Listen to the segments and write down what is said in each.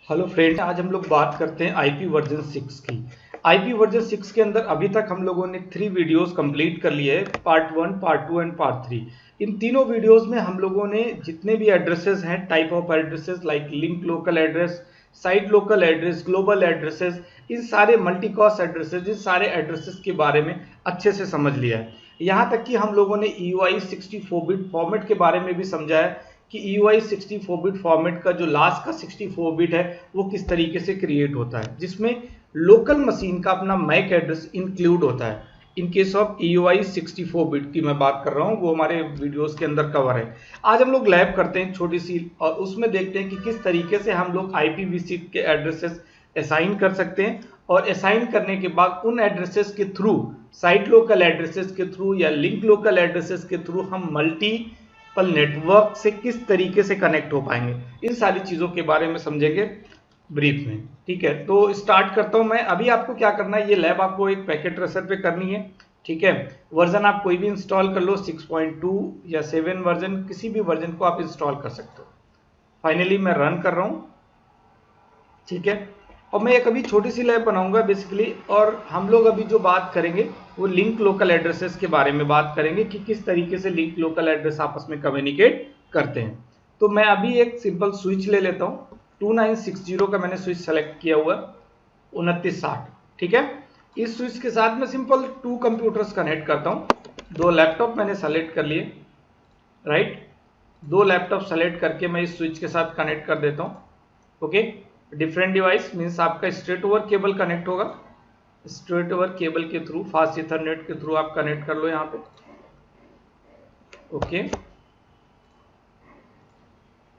Hello friend, आज हम लोग बात करते हैं आईपी वर्जन 6 की। आईपी वर्जन 6 के अंदर अभी तक हम लोगों ने 3 वीडियोस कंप्लीट कर लिए हैं, पार्ट 1, पार्ट 2 एंड पार्ट 3। इन तीनों वीडियोस में हम लोगों ने जितने भी एड्रेसेस हैं, type of addresses like link local address, site local address, global addresses, इन सारे मल्टीकास्ट एड्रेसेस, इन सारे एड्रेसेस के बारे में अच्छे से समझ लिया है। यहाँ तक कि हम लोगों ने EUI 64 बिट फॉर्मेट के बारे में भी समझा है कि EUI 64 बिट फॉर्मेट का जो लास्ट का 64 बिट है वो किस तरीके से क्रिएट होता है, जिसमें लोकल मशीन का अपना मैक एड्रेस इंक्लूड होता है। In case of EUI 64 bit की मैं बात कर रहा हूँ, वो हमारे वीडियोस के अंदर कवर है। आज हम लोग लैब करते हैं छोटी सी, और उसमें देखते हैं कि किस तरीके से हम लोग IPv6 के एड्रेसेस असाइन कर सकते हैं, और असाइन करने के बाद उन एड्रेसेस के थ्रू, साइट लोकल एड्रेसेस के थ्रू या लिंक लोकल एड्रेसेस के थ्रू हम मल्टीपल नेटवर्क से किस तरीके से कनेक्ट हो पाएंगे, इन सारी चीज़ों के बारे में समझेंगे ब्रीफ में। ठीक है, तो स्टार्ट करता हूं मैं। अभी आपको क्या करना है, ये लैब आपको एक पैकेट ट्रेसर पे करनी है। ठीक है, वर्जन आप कोई भी इंस्टॉल कर लो, 6.2 या 7 वर्जन, किसी भी वर्जन को आप इंस्टॉल कर सकते हो। फाइनली मैं रन कर रहा हूं। ठीक है, और मैं एक अभी छोटी सी लैब बनाऊंगा बेसिकली, और हम लोग अभी जो बात करेंगे वो लिंक लोकल एड्रेसेस के बारे में बात करेंगे कि किस तरीके से लिंक लोकल एड्रेस आपस में कम्युनिकेट करते हैं। तो मैं अभी एक सिंपल स्विच ले लेता हूँ। 2960 का मैंने स्विच सेलेक्ट किया हुआ, 2960। ठीक है, इस स्विच के साथ मैं सिंपल 2 कंप्यूटर्स कनेक्ट करता हूँ। 2 लैपटॉप मैंने सेलेक्ट कर लिए, राइट। 2 लैपटॉप सेलेक्ट करके मैं इस स्विच के साथ कनेक्ट कर देता हूँ। ओके, डिफरेंट डिवाइस मीन्स आपका स्ट्रेट ओवर केबल कनेक्ट होगा। स्ट्रेट ओवर केबल के थ्रू, फास्ट ईथरनेट के थ्रू आप कनेक्ट कर लो यहाँ पे। ओके,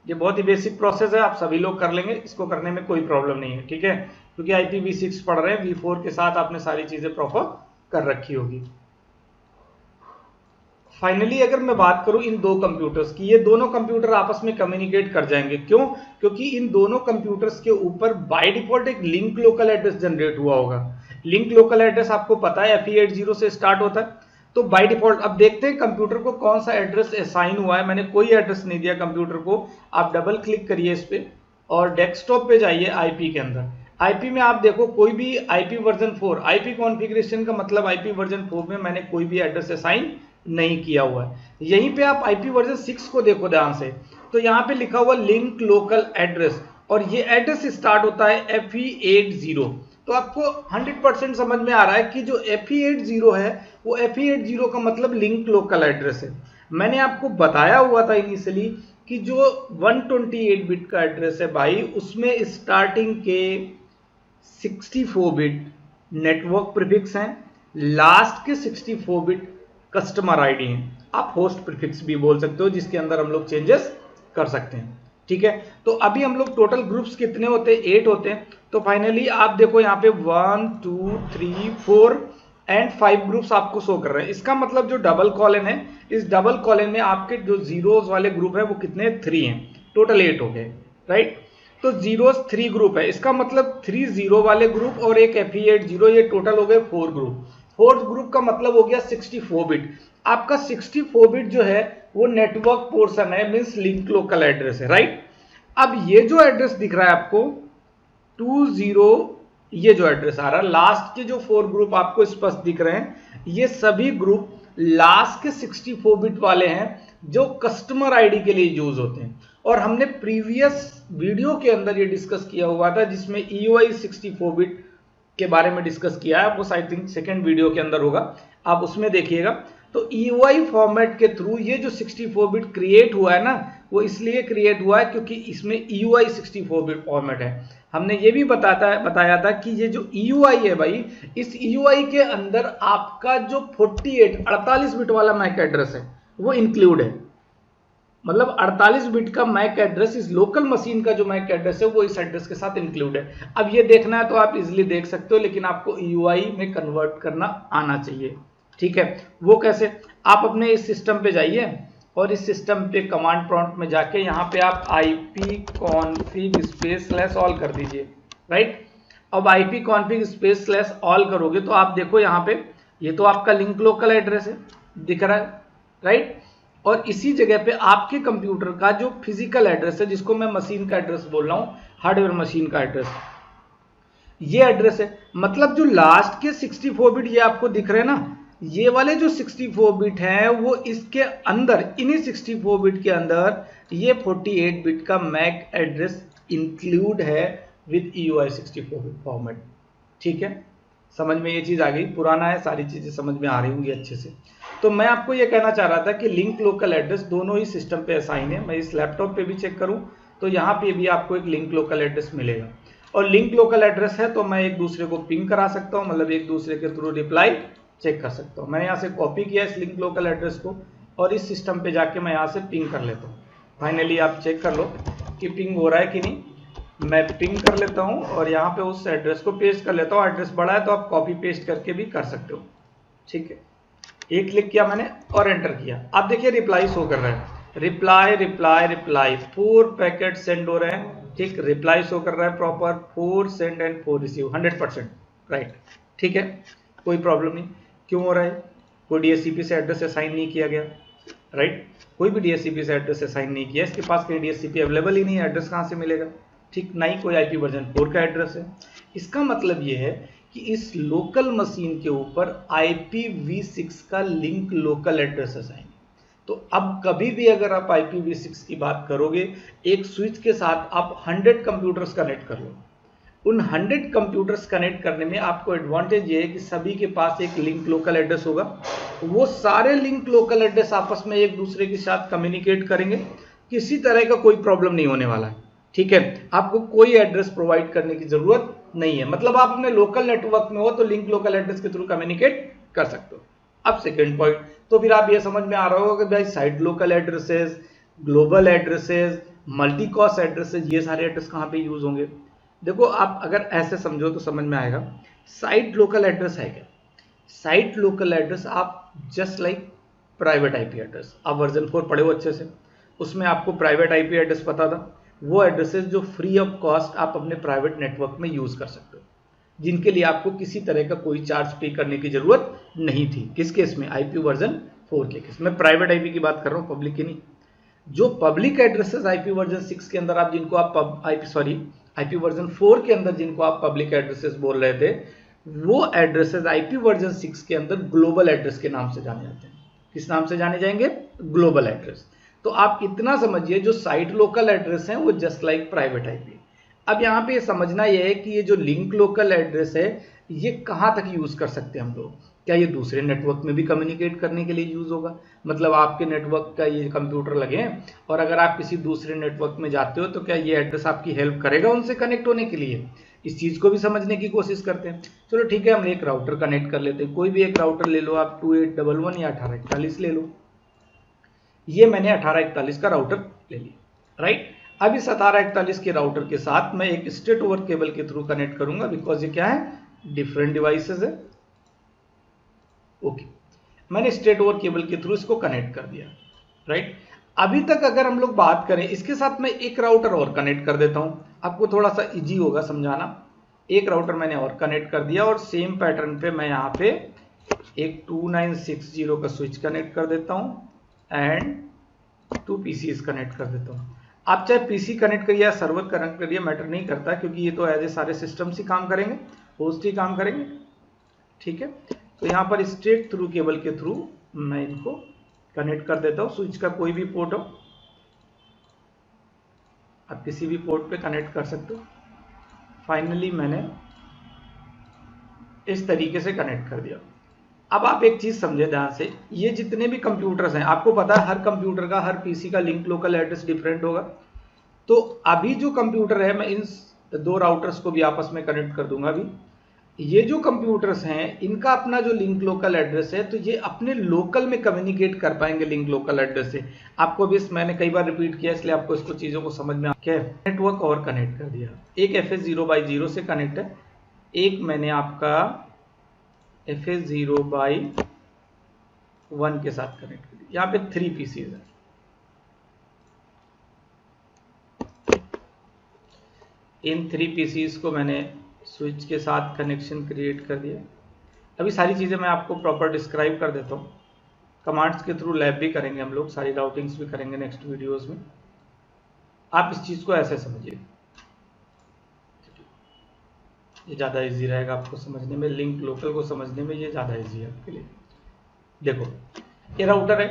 ये बहुत ही बेसिक प्रोसेस है, आप सभी लोग कर लेंगे, इसको करने में कोई प्रॉब्लम नहीं है। ठीक है, क्योंकि IPv6 पढ़ रहे हैं, V4 के साथ आपने सारी चीजें प्रॉपर कर रखी होगी। फाइनली अगर मैं बात करूं इन 2 कंप्यूटर्स की, ये दोनों कंप्यूटर आपस में कम्युनिकेट कर जाएंगे। क्यों? क्योंकि इन दोनों कंप्यूटर्स के ऊपर बाय डिफॉल्ट एक लिंक लोकल एड्रेस जनरेट हुआ होगा। लिंक लोकल एड्रेस आपको पता है FE80 से स्टार्ट होता है। तो बाय डिफॉल्ट अब देखते हैं कंप्यूटर को कौन सा एड्रेस असाइन हुआ है। मैंने कोई एड्रेस नहीं दिया कंप्यूटर को। आप डबल क्लिक करिए इस पे और डेस्कटॉप पे जाइए IP के अंदर। IP में आप देखो कोई भी IP वर्जन 4, IP कॉन्फ़िगरेशन का मतलब IP वर्जन 4 में मैंने कोई भी एड्रेस असाइन नहीं किया हुआ है। यहीं पे आप IP वर्जन 6 को देखो ध्यान से, तो यहाँ पे लिखा हुआ लिंक लोकल एड्रेस, और ये एड्रेस स्टार्ट होता है FE80। तो आपको 100% समझ में आ रहा है कि जो FE80 है वो FE80 का मतलब लिंक लोकल एड्रेस है। मैंने आपको बताया हुआ था इनिशियली कि जो 128 बिट का एड्रेस है भाई, उसमें स्टार्टिंग के 64 बिट नेटवर्क प्रीफिक्स हैं, लास्ट के 64 बिट कस्टमर आईडी हैं। आप होस्ट प्रीफिक्स भी बोल सकते हो, जिसके अंदर हम लोग चेंजेस कर सकते हैं। ठीक है, तो अभी हम लोग टोटल ग्रुप्स कितने होते हैं? 8 होते हैं। तो फाइनली आप देखो यहाँ पे 1 2 3 4 एंड 5 ग्रुप्स आपको शो कर रहे हैं। इसका मतलब जो डबल कॉलन है, इस डबल कॉलन में आपके जो जीरोस वाले ग्रुप है वो कितने? 3 हैं। टोटल 8 हो गए, राइट। तो जीरोस 3 ग्रुप है, इसका मतलब 3 जीरो वाले ग्रुप और एक FE80, ये टोटल हो गए 4 ग्रुप। 4th ग्रुप का मतलब हो गया 64 बिट। आपका 64 बिट जो है वो नेटवर्क पोर्शन है, मींस लिंक लोकल एड्रेस है, राइट। अब ये जो एड्रेस दिख रहा है आपको 20, ये जो एड्रेस आ रहा है, लास्ट के जो 4 ग्रुप आपको स्पष्ट दिख रहे हैं, ये सभी ग्रुप लास्ट के 64 बिट वाले हैं जो कस्टमर आईडी के लिए यूज होते हैं। और हमने प्रीवियस वीडियो के अंदर ये डिस्कस किया हुआ था, जिसमें EUI 64 बिट के बारे में डिस्कस किया है, वो आई थिंक सेकेंड वीडियो के अंदर होगा, आप उसमें देखिएगा। तो EUI फॉर्मेट के थ्रू ये जो 64 बिट क्रिएट हुआ है ना, वो इसलिए क्रिएट हुआ है क्योंकि इसमें EUI 64 बिट फॉर्मेट है। हमने ये भी बताया था कि ये जो EUI है भाई, इस EUI के अंदर आपका जो 48 बिट वाला मैक एड्रेस है वो इंक्लूड है। मतलब 48 बिट का मैक एड्रेस, इस लोकल मशीन का जो मैक एड्रेस है वो इस एड्रेस के साथ इंक्लूड है। अब ये देखना है तो आप इजीली देख सकते हो, लेकिन आपको EUI में कन्वर्ट करना आना चाहिए। ठीक है, वो कैसे? आप अपने इस सिस्टम पे जाइए और इस सिस्टम पे कमांड प्रॉम्प्ट में जाके यहाँ पे आप ipconfig/all कर दीजिए, राइट। अब ipconfig/all करोगे तो आप देखो यहाँ पे, ये तो आपका लिंक लोकल एड्रेस है, दिख रहा है, राइट। और इसी जगह पे आपके कंप्यूटर का जो फिजिकल एड्रेस है, जिसको मैं मशीन का एड्रेस बोल रहा हूँ, हार्डवेयर मशीन का एड्रेस, ये एड्रेस है। मतलब जो लास्ट के 64 बिट ये आपको दिख रहे हैं ना, ये वाले जो 64 बिट हैं वो इसके अंदर, इन्हीं 64 बिट के अंदर ये 48 बिट का मैक एड्रेस इंक्लूड है विद EUI 64 बिट फॉर्मेट। ठीक है, समझ में ये चीज आ गई? पुराना है, सारी चीजें समझ में आ रही होंगी अच्छे से। तो मैं आपको ये कहना चाह रहा था कि लिंक लोकल एड्रेस दोनों ही सिस्टम पे असाइन है। मैं इस लैपटॉप पे भी चेक करूं तो यहाँ पे भी आपको एक लिंक लोकल एड्रेस मिलेगा, और लिंक लोकल एड्रेस है तो मैं एक दूसरे को पिंग करा सकता हूँ, मतलब एक दूसरे के थ्रू रिप्लाई चेक कर सकता हूँ। मैंने यहाँ से कॉपी किया इस लिंक लोकल एड्रेस को, और इस सिस्टम पे जाके मैं यहाँ से पिंग कर लेता हूँ। फाइनली आप चेक कर लो कि पिंग हो रहा है कि नहीं। मैं पिंग कर लेता हूँ और यहाँ पे उस एड्रेस को पेस्ट कर लेता हूँ। एड्रेस बड़ा है तो आप कॉपी पेस्ट करके भी कर सकते हो। ठीक है, एक क्लिक किया मैंने और एंटर किया। अब देखिए रिप्लाई शो कर रहा है, reply reply reply, 4 packet send हो रहे हैं। ठीक, रिप्लाई शो कर रहा है proper, 4 send and 4 receive, 100% right. ठीक है, कोई प्रॉब्लम नहीं। क्यों हो रहा है? कोई DHCP से एड्रेस असाइन नहीं किया गया, राइट। कोई भी DHCP से एड्रेस असाइन नहीं किया, इसके पास कहीं DHCP अवेलेबल ही नहीं है, एड्रेस कहाँ से मिलेगा? ठीक, ना ही कोई IP वर्जन 4 का एड्रेस है। इसका मतलब ये है कि इस लोकल मशीन के ऊपर IPv6 का लिंक लोकल एड्रेस असाइन। तो अब कभी भी अगर आप IPv6 की बात करोगे, एक स्विच के साथ आप 100 कंप्यूटर्स कनेक्ट कर लो। उन 100 कंप्यूटर्स कनेक्ट करने में आपको एडवांटेज ये है कि सभी के पास एक लिंक लोकल एड्रेस होगा। वो सारे लिंक लोकल एड्रेस आपस में एक दूसरे के साथ कम्युनिकेट करेंगे, किसी तरह का कोई प्रॉब्लम नहीं होने वाला है। ठीक है, आपको कोई एड्रेस प्रोवाइड करने की जरूरत नहीं है। मतलब आप अपने लोकल नेटवर्क में हो तो लिंक लोकल एड्रेस के थ्रू कम्युनिकेट कर सकते हो। अब सेकेंड पॉइंट, तो फिर आप ये समझ में आ रहा होगा कि भाई site local addresses, global addresses, multi cost addresses, ये सारे एड्रेस कहाँ पे यूज होंगे? देखो, आप अगर ऐसे समझो तो समझ में आएगा। साइट लोकल एड्रेस है क्या? साइट लोकल एड्रेस आप just like private IP address, आप वर्जन 4 पढ़े हो अच्छे से, उसमें आपको प्राइवेट IP एड्रेस पता था। वो एड्रेसेस जो फ्री ऑफ कॉस्ट आप अपने प्राइवेट नेटवर्क में यूज कर सकते हो, जिनके लिए आपको किसी तरह का कोई चार्ज पे करने की जरूरत नहीं थी। किस केस में? IP वर्जन 4 के केस में। प्राइवेट IP की बात कर रहा हूँ, पब्लिक की नहीं। जो पब्लिक एड्रेसेस IP वर्जन 6 के अंदर आप जिनको आप IP वर्जन 4 के अंदर जिनको आप पब्लिक एड्रेसेस बोल रहे थे, वो एड्रेसेस IP वर्जन 6 के अंदर ग्लोबल एड्रेस के नाम से जाने जाते हैं। किस नाम से जाने जाएंगे? Global address. तो आप इतना समझिए, जो साइट लोकल एड्रेस हैं वो जस्ट लाइक प्राइवेट IP। अब यहाँ पे समझना यह है कि ये जो लिंक लोकल एड्रेस है, ये कहाँ तक यूज कर सकते हैं हम लोग? क्या ये दूसरे नेटवर्क में भी कम्युनिकेट करने के लिए यूज होगा? मतलब आपके नेटवर्क का ये कंप्यूटर लगे हैं और अगर आप किसी दूसरे नेटवर्क में जाते हो तो क्या ये एड्रेस आपकी हेल्प करेगा उनसे कनेक्ट होने के लिए? इस चीज को भी समझने की कोशिश करते हैं। चलो ठीक है, हम एक राउटर कनेक्ट कर लेते हैं। कोई भी एक राउटर ले लो आप, 2811 या 1841 ले लो। ये मैंने 1841 का राउटर ले लिया, राइट। अब इस 1841 के राउटर के साथ मैं एक स्ट्रेट ओवर केबल के थ्रू कनेक्ट करूंगा, बिकॉज ये क्या है? डिफरेंट डिवाइसेस है। ओके, मैंने स्ट्रेट ओवर केबल के थ्रू इसको कनेक्ट कर दिया, राइट। अभी तक अगर हम लोग बात करें, इसके साथ मैं एक राउटर और कनेक्ट कर देता हूं, आपको थोड़ा सा इजी होगा समझाना। एक राउटर मैंने और कनेक्ट कर दिया और सेम पैटर्न पे मैं यहाँ पे एक 2960 का स्विच कनेक्ट कर देता हूं एंड 2 PCs कनेक्ट कर देता हूं। आप चाहे PC कनेक्ट करिए या सर्वर कनेक्ट करिए, मैटर नहीं करता, क्योंकि ये तो एज ए सारे सिस्टम्स ही काम करेंगे, होस्ट ही काम करेंगे। ठीक है, तो यहाँ पर स्ट्रेट थ्रू केबल के थ्रू मैं इनको कनेक्ट कर देता हूँ। स्विच का कोई भी पोर्ट हो, आप किसी भी पोर्ट पे कनेक्ट कर सकते हो। फाइनली मैंने इस तरीके से कनेक्ट कर दिया। अब आप एक चीज समझे ध्यान से, ये जितने भी कंप्यूटर्स हैं, आपको पता है हर कंप्यूटर का, हर PC का लिंक लोकल एड्रेस डिफरेंट होगा। तो अभी जो कंप्यूटर है, मैं इन 2 राउटर्स को भी आपस में कनेक्ट कर दूंगा। अभी ये जो कंप्यूटर्स हैं, इनका अपना जो लिंक लोकल एड्रेस है, तो ये अपने लोकल में कम्युनिकेट कर पाएंगे लिंक लोकल एड्रेस से। आपको भी मैंने कई बार रिपीट किया, इसलिए आपको इसको चीजों को समझ में आ गया। नेटवर्क और कनेक्ट कर दिया, एक FS0/0 से कनेक्ट है, एक मैंने आपका FS0/1 के साथ कनेक्ट कर दिया। यहाँ पे 3 PCs है। इन 3 PCs को मैंने स्विच के साथ कनेक्शन क्रिएट कर दिया। अभी सारी चीज़ें मैं आपको प्रॉपर डिस्क्राइब कर देता हूँ। कमांड्स के थ्रू लैब भी करेंगे हम लोग, सारी राउटिंग्स भी करेंगे नेक्स्ट वीडियोस में। आप इस चीज को ऐसे समझिए, ये ज़्यादा इजी रहेगा आपको समझने में, लिंक लोकल को समझने में ये ज़्यादा इजी है आपके लिए। देखो ये राउटर है,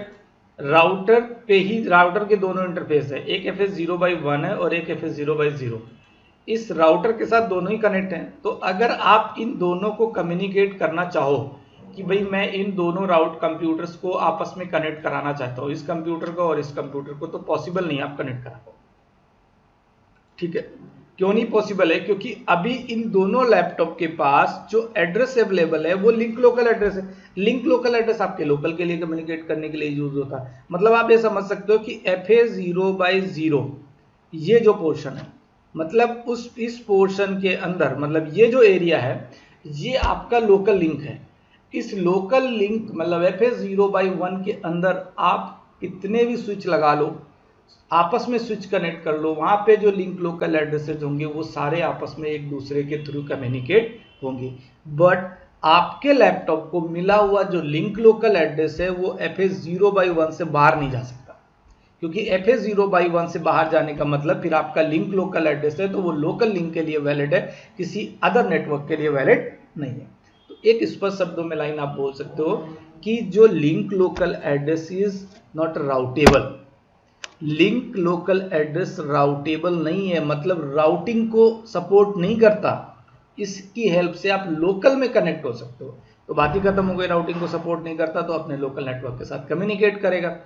राउटर पे ही राउटर के दोनों इंटरफेस है, एक FS0/1 है और एक FS0/0। इस राउटर के साथ दोनों ही कनेक्ट हैं। तो अगर आप इन दोनों को कम्युनिकेट करना चाहो कि भाई मैं इन दोनों राउट कंप्यूटर्स को आपस में कनेक्ट कराना चाहता हूँ, इस कंप्यूटर को और इस कंप्यूटर को, तो पॉसिबल नहीं आप कनेक्ट करा पाओ। ठीक है, क्यों नहीं पॉसिबल है? क्योंकि अभी इन दोनों लैपटॉप के पास जो एड्रेस अवेलेबल है वो लिंक लोकल एड्रेस है। लिंक लोकल एड्रेस आपके लोकल के लिए कम्युनिकेट करने के लिए यूज होता है। मतलब आप ये समझ सकते हो कि FA0/0 ये जो पोर्शन है, मतलब इस पोर्शन के अंदर, मतलब ये जो एरिया है ये आपका लोकल लिंक है। इस लोकल लिंक मतलब FA0/1 के अंदर आप कितने भी स्विच लगा लो, आपस में स्विच कनेक्ट कर लो, वहां पे जो लिंक लोकल एड्रेसेस होंगे वो सारे आपस में एक दूसरे के थ्रू कम्युनिकेट होंगे। बट आपके लैपटॉप को मिला हुआ जो लिंक लोकल एड्रेस है वो FA0/1 से बाहर नहीं जा सकता, क्योंकि FA0/1 से बाहर जाने का मतलब फिर आपका लिंक लोकल एड्रेस है तो वो लोकल लिंक के लिए वैलिड है, किसी अदर नेटवर्क के लिए वैलिड नहीं है। तो एक स्पष्ट शब्दों में लाइन आप बोल सकते हो कि जो link local address is not routable. Link local address routable नहीं है, मतलब राउटिंग को सपोर्ट नहीं करता। इसकी हेल्प से आप लोकल में कनेक्ट हो सकते हो। तो बात ही खत्म हो गई, राउटिंग को सपोर्ट नहीं करता तो अपने लोकल नेटवर्क के साथ कम्युनिकेट करेगा।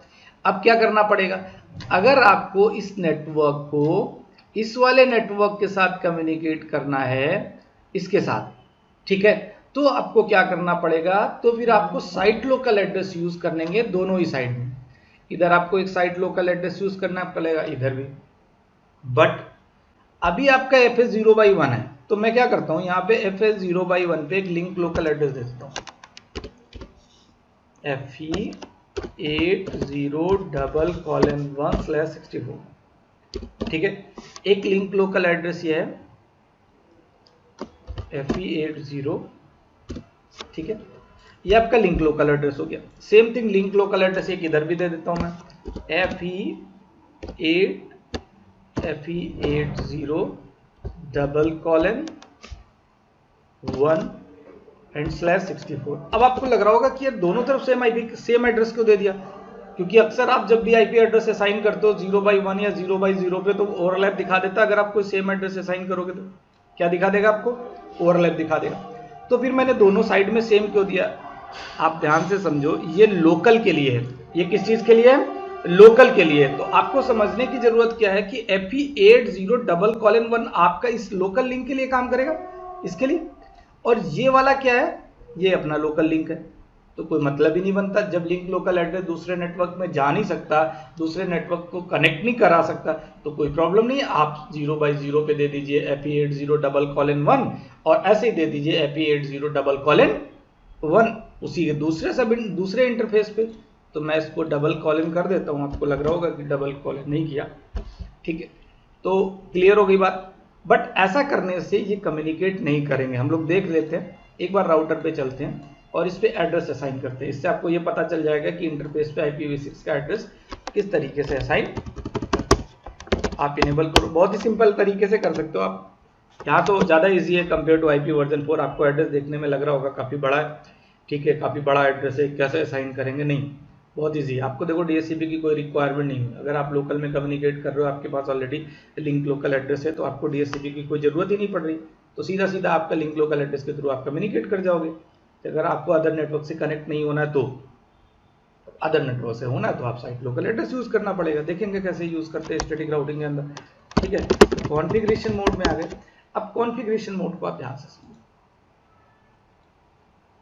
अब क्या करना पड़ेगा? अगर आपको इस नेटवर्क को इस वाले नेटवर्क के साथ कम्युनिकेट करना है, इसके साथ, ठीक है, तो आपको क्या करना पड़ेगा? तो फिर आपको साइट लोकल एड्रेस यूज करेंगे दोनों ही साइड में। इधर आपको एक साइट लोकल एड्रेस यूज करना पड़ेगा, इधर भी। बट अभी आपका FA0/1 है, तो मैं क्या करता हूं, यहां पे FA0/1 पे एक लिंक लोकल एड्रेस दे देता हूं, FE80:1/64। ठीक है, एक लिंक लोकल एड्रेस ये है FE80, ठीक है, ये आपका लिंक लोकल एड्रेस हो गया। Same thing link local address एक इधर भी दे देता हूं मैं, FE80:1/64। अब आपको लग रहा होगा कि यार दोनों तरफ सेम एड्रेस क्यों दे दिया? क्योंकि अक्सर आप जब भी आईपी एड्रेस असाइन करते हो 0/1 या 0/0 पे तो ओवरलैप दिखा देता है। अगर आप कोई सेम एड्रेस असाइन करोगे तो क्या दिखा देगा? आपको ओवरलैप दिखा देगा। तो फिर मैंने दोनों साइड में सेम क्यों दिया? आप ध्यान से समझो, ये लोकल के लिए है। ये किस चीज के लिए है? लोकल के लिए। तो आपको समझने की जरूरत क्या है कि FE80:1 आपका इस लोकल लिंक के लिए काम करेगा, इसके लिए। और ये वाला क्या है? ये अपना लोकल लिंक है। तो कोई मतलब ही नहीं बनता जब लिंक लोकल एड्रेस दूसरे नेटवर्क में जा नहीं सकता, दूसरे नेटवर्क को कनेक्ट नहीं करा सकता, तो कोई प्रॉब्लम नहीं है। आप 0/0 पे दे दीजिए FE80:1 और ऐसे ही दे दीजिए FE80:1 उसी के दूसरे इंटरफेस पे। तो मैं इसको डबल कॉलन कर देता हूं। आपको लग रहा होगा कि डबल कॉलन नहीं किया, ठीक है। तो क्लियर हो गई बात। बट ऐसा करने से ये कम्युनिकेट नहीं करेंगे। हम लोग देख लेते हैं, एक बार राउटर पे चलते हैं और इस पे एड्रेस असाइन करते हैं। इससे आपको ये पता चल जाएगा कि इंटरफेस पे IPv6 का एड्रेस किस तरीके से असाइन आप इनेबल करो। बहुत ही सिंपल तरीके से कर सकते हो आप। यहाँ तो ज़्यादा इजी है कंपेयर टू IP-4। आपको एड्रेस देखने में लग रहा होगा काफ़ी बड़ा है, ठीक है, काफ़ी बड़ा एड्रेस है, कैसे असाइन करेंगे? नहीं, बहुत ईजी है। आपको देखो DHCP की कोई रिक्वायरमेंट नहीं है। अगर आप लोकल में कम्युनिकेट कर रहे हो, आपके पास ऑलरेडी लिंक लोकल एड्रेस है, तो आपको DHCP की कोई ज़रूरत ही नहीं पड़ रही। तो सीधा सीधा आपका लिंक लोकल एड्रेस के थ्रू आप कम्युनिकेट कर जाओगे। अगर आपको अदर नेटवर्क से कनेक्ट नहीं होना है, तो अदर नेटवर्क से होना है तो आप साइट लोकल एड्रेस यूज करना पड़ेगा। देखेंगे कैसे यूज करते हैं स्टैटिक राउटिंग के अंदर, ठीक है। कॉन्फ़िगरेशन मोड में आ गए। अब कॉन्फ़िगरेशन मोड को आप ध्यान से समझो,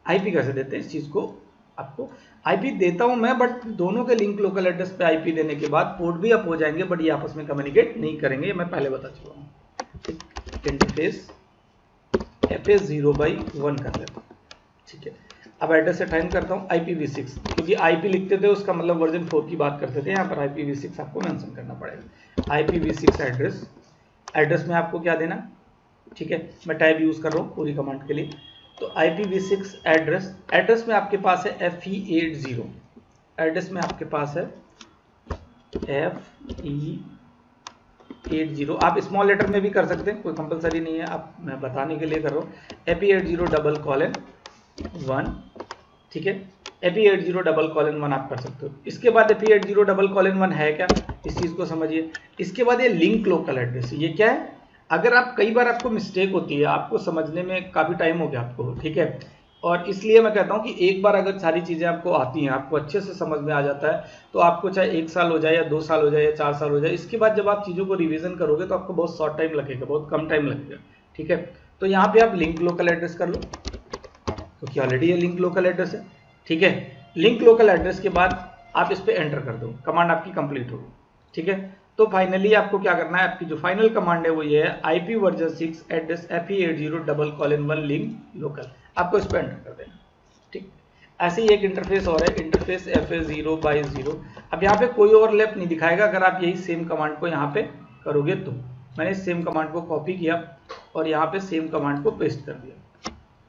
आईपी कैसे देते हैं इस चीज को। आपको आईपी देता हूं मैं, बट दोनों के लिंक लोकल एड्रेस पे आईपी देने के बाद पोर्ट भी अप हो जाएंगे, बट ये आपस में कम्युनिकेट नहीं करेंगे। ये मैं पहले बता चुका हूं। इंटरफेस FA0/1 कर लेता हूं, ठीक है। अब एड्रेस असाइन करता हूं IPv6, क्योंकि आईपी लिखते थे उसका मतलब वर्जन 4 की बात करते थे। यहाँ पर IPv6 आपको मेंशन करना पड़ेगा। IPv6 एड्रेस में आपको क्या देना, ठीक है। मैं टाइप यूज कर रहा हूँ पूरी कमांड के लिए। तो IPv6 एड्रेस में आपके पास है FE80। एड्रेस में आपके पास है FE80, आप स्मॉल लेटर में भी कर सकते हैं, कोई कंपलसरी नहीं है, आप मैं बताने के लिए कर रहा हूँ। FE80:1, ठीक है, FE80:1 आप कर सकते हो। इसके बाद FE80:1 है क्या, इस चीज को समझिए। इसके बाद ये लिंक लोकल एड्रेस, ये क्या है, अगर आप कई बार आपको मिस्टेक होती है, आपको समझने में काफी टाइम हो गया आपको, ठीक है, और इसलिए मैं कहता हूं कि एक बार अगर सारी चीजें आपको आती हैं, आपको अच्छे से समझ में आ जाता है, तो आपको चाहे 1 साल हो जाए या 2 साल हो जाए या 4 साल हो जाए, इसके बाद जब आप चीजों को रिवीजन करोगे तो आपको बहुत शॉर्ट टाइम लगेगा, बहुत कम टाइम लगेगा, ठीक है। तो यहाँ पे आप लिंक लोकल एड्रेस कर लो, क्योंकि ऑलरेडी ये लिंक लोकल एड्रेस है, ठीक है। लिंक लोकल एड्रेस के बाद आप इस पे एंटर कर दो, कमांड आपकी कंप्लीट होगी, ठीक है। तो फाइनली आपको क्या करना है, आपकी जो फाइनल कमांड है वो ये है, IP version 6 address FE80:1 link local, आपको इस पे एंटर कर देना, ठीक। ऐसे ही एक इंटरफेस और है, इंटरफेस FA0/0। अब यहाँ पे कोई ओवरलैप नहीं दिखाएगा अगर आप यही सेम कमांड को यहाँ पे करोगे तो। मैंने सेम कमांड को कॉपी किया और यहाँ पे सेम कमांड को पेस्ट कर दिया,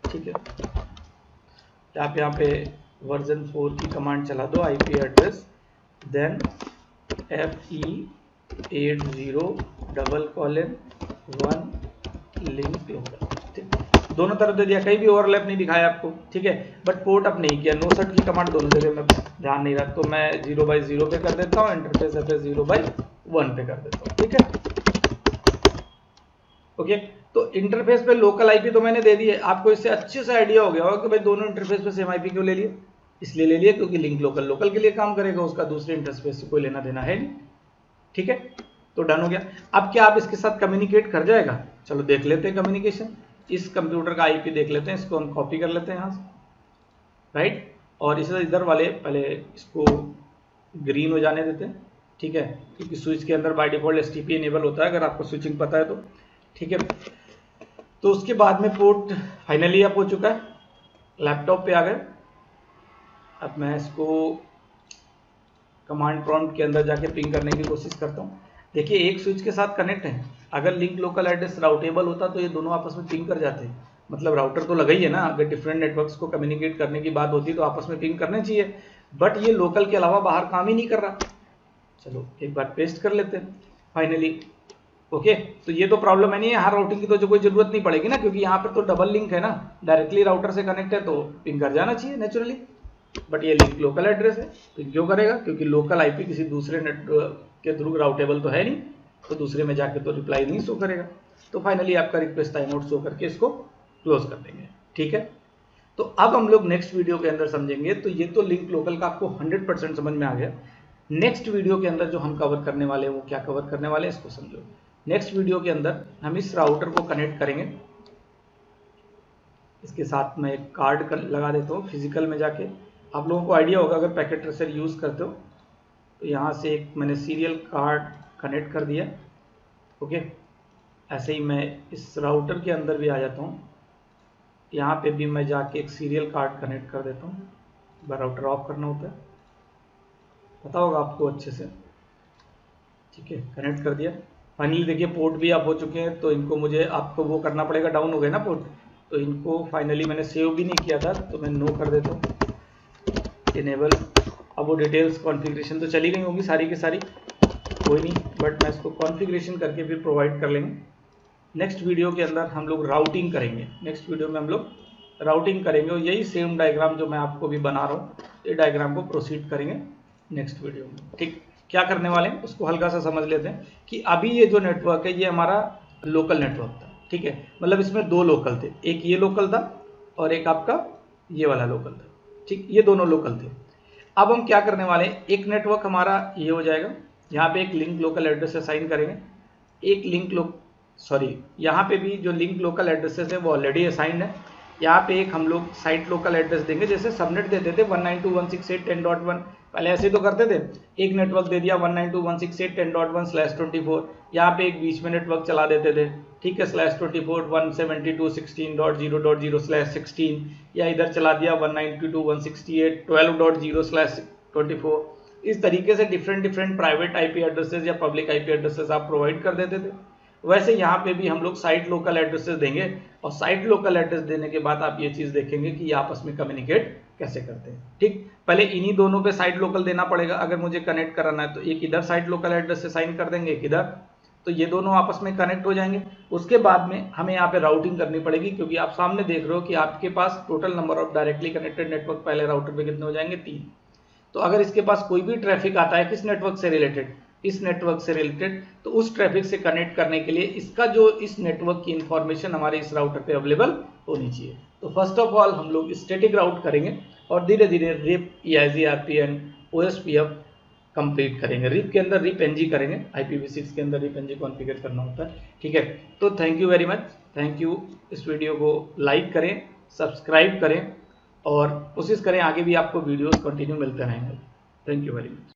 ठीक है। आप यहाँ पे वर्जन 4 की कमांड चला दो, IP address then FE80:1 link local, ठीक। दोनों तरफ दे दिया, कहीं भी ओवरलैप नहीं दिखाया आपको, ठीक है। बट पोर्ट अप नहीं किया, नो सेट की कमांड दोनों जगह में ध्यान नहीं रहा, तो मैं 0/0 पे कर देता हूँ, इंटरफेस FA0/1 पे कर देता हूँ, ठीक है। ओके, तो इंटरफेस पे लोकल आईपी तो मैंने दे दी है, आपको इससे अच्छे से आइडिया हो गया होगा कि भाई दोनों इंटरफेस पे सेम आईपी क्यों ले लिए। इसलिए ले लिया क्योंकि लिंक लोकल लोकल के लिए काम करेगा, उसका दूसरे इंटरफेस से कोई लेना देना है नहीं, ठीक है। तो डन हो गया। अब क्या आप इसके साथ कम्युनिकेट कर जाएगा, चलो देख लेते हैं कम्युनिकेशन। इस कंप्यूटर का आईपी देख लेते हैं, इसको हम कॉपी कर लेते हैं यहाँ से, राइट, और इसे इधर वाले पहले इसको ग्रीन हो जाने देते हैं, ठीक है, क्योंकि स्विच के अंदर बाय डिफॉल्ट एसटीपी इनेबल होता है, अगर आपको स्विचिंग पता है तो, ठीक है। तो उसके बाद में पोर्ट फाइनली अप हो चुका है, लैपटॉप पे आ गए। अब मैं इसको कमांड प्रॉम्प्ट के अंदर जाके पिंग करने की कोशिश करता हूँ। देखिए एक स्विच के साथ कनेक्ट है, अगर लिंक लोकल एड्रेस राउटेबल होता तो ये दोनों आपस में पिंग कर जाते हैं, मतलब राउटर तो लगा ही है ना, अगर डिफरेंट नेटवर्क्स को कम्युनिकेट करने की बात होती तो आपस में पिंग करने चाहिए, बट ये लोकल के अलावा बाहर काम ही नहीं कर रहा। चलो एक बार पेस्ट कर लेते हैं फाइनली, ओके। तो ये तो प्रॉब्लम है नहीं है, हर राउटिंग की तो कोई जरूरत नहीं पड़ेगी ना, क्योंकि यहाँ पर तो डबल लिंक है ना, डायरेक्टली राउटर से कनेक्ट है तो पिंग कर जाना चाहिए नेचुरली, बट ये लिंक लोकल एड्रेस है, पिंग क्यों करेगा, क्योंकि लोकल आईपी किसी दूसरे नेटवर्क के थ्रू राउटेबल तो है नहीं, तो दूसरे में जाके तो रिप्लाई नहीं शो करेगा। तो फाइनली आपका रिक्वेस्ट टाइम आउट शो करके इसको क्लोज कर देंगे, ठीक है। तो अब हम लोग नेक्स्ट वीडियो के अंदर समझेंगे, तो ये तो लिंक लोकल का आपको 100% समझ में आ गया। नेक्स्ट वीडियो के अंदर जो हम कवर करने वाले हैं वो क्या कवर करने वाले हैं इसको समझो। नेक्स्ट वीडियो के अंदर हम इस राउटर को कनेक्ट करेंगे, इसके साथ मैं एक कार्ड लगा देता हूँ फिजिकल में जाके। आप लोगों को आइडिया होगा अगर पैकेट ट्रेसर यूज करते हो तो यहाँ से एक मैंने सीरियल कार्ड कनेक्ट कर दिया, ओके। ऐसे ही मैं इस राउटर के अंदर भी आ जाता हूँ, यहाँ पे भी मैं जाके एक सीरियल कार्ड कनेक्ट कर देता हूँ, राउटर ऑफ करना होता है, पता होगा आपको अच्छे से, ठीक है। कनेक्ट कर दिया, फाइनली देखिए पोर्ट भी आप हो चुके हैं, तो इनको मुझे आपको वो करना पड़ेगा, डाउन हो गए ना पोर्ट, तो इनको फाइनली मैंने सेव भी नहीं किया था तो मैं नो कर देता हूँ, इनेबल। अब वो डिटेल्स कॉन्फ़िगरेशन तो चली गई होगी सारी की सारी, कोई नहीं, बट मैं इसको कॉन्फ़िगरेशन करके फिर प्रोवाइड कर लेंगे। नेक्स्ट वीडियो के अंदर हम लोग राउटिंग करेंगे, नेक्स्ट वीडियो में हम लोग राउटिंग करेंगे, और यही सेम डायग्राम जो मैं आपको भी बना रहा हूँ, ये डायग्राम को प्रोसीड करेंगे नेक्स्ट वीडियो में, ठीक। क्या करने वाले हैं उसको हल्का सा समझ लेते हैं कि अभी ये जो नेटवर्क है ये हमारा लोकल नेटवर्क था, ठीक है, मतलब इसमें दो लोकल थे, एक ये लोकल था और एक आपका ये वाला लोकल था, ठीक, ये दोनों लोकल थे। अब हम क्या करने वाले हैं, एक नेटवर्क हमारा ये हो जाएगा, यहाँ पे एक लिंक लोकल एड्रेस असाइन करेंगे, एक लिंक यहाँ पे भी जो लिंक लोकल एड्रेसेस है वो ऑलरेडी असाइंड है, यहाँ पे एक हम लोग साइट लोकल एड्रेस देंगे, जैसे सबनेट देते थे 192.168.10.1, पहले ऐसे तो करते थे, एक नेटवर्क दे दिया 192.168.10.1/24, यहाँ पे एक बीच में नेटवर्क चला देते थे, ठीक है, /24 172.16.0.0/16, या इधर चला दिया 192.168.12.0/24। इस तरीके से डिफरेंट प्राइवेट आईपी एड्रेसेस या पब्लिक आईपी एड्रेसेस आप प्रोवाइड कर देते थे, वैसे यहाँ पे भी हम लोग साइट लोकल एड्रेसेस देंगे और साइट लोकल एड्रेस देने के बाद आप ये चीज़ देखेंगे कि ये आपस में कम्युनिकेट कैसे करते हैं। ठीक, पहले इन्हीं दोनों पे साइट लोकल देना पड़ेगा। अगर मुझे कनेक्ट कराना है तो एक इधर साइट लोकल एड्रेस से साइन कर देंगे, एक इधर, तो ये दोनों आपस में कनेक्ट हो जाएंगे। उसके बाद में हमें यहाँ पे राउटिंग करनी पड़ेगी, क्योंकि आप सामने देख रहे हो कि आपके पास total number of directly connected network पहले राउटर पे कितने हो जाएंगे, 3। तो अगर इसके पास कोई भी ट्रैफिक आता है किस नेटवर्क से रिलेटेड, इस नेटवर्क से रिलेटेड, तो उस ट्रैफिक से कनेक्ट करने के लिए इसका जो इस नेटवर्क की इंफॉर्मेशन हमारे इस राउटर पे अवेलेबल होनी चाहिए। तो फर्स्ट ऑफ ऑल हम लोग स्टैटिक राउट करेंगे और धीरे धीरे RIP, EIGRP and OSPF complete करेंगे। रिप के अंदर रिप NG करेंगे, IPv6 के अंदर रिप NG कॉन्फ़िगर करना होता है। ठीक है, तो thank you very much, thank you. इस वीडियो को लाइक करें, सब्सक्राइब करें और कोशिश करें आगे भी आपको वीडियोस कंटिन्यू मिलते रहेंगे। Thank you very much.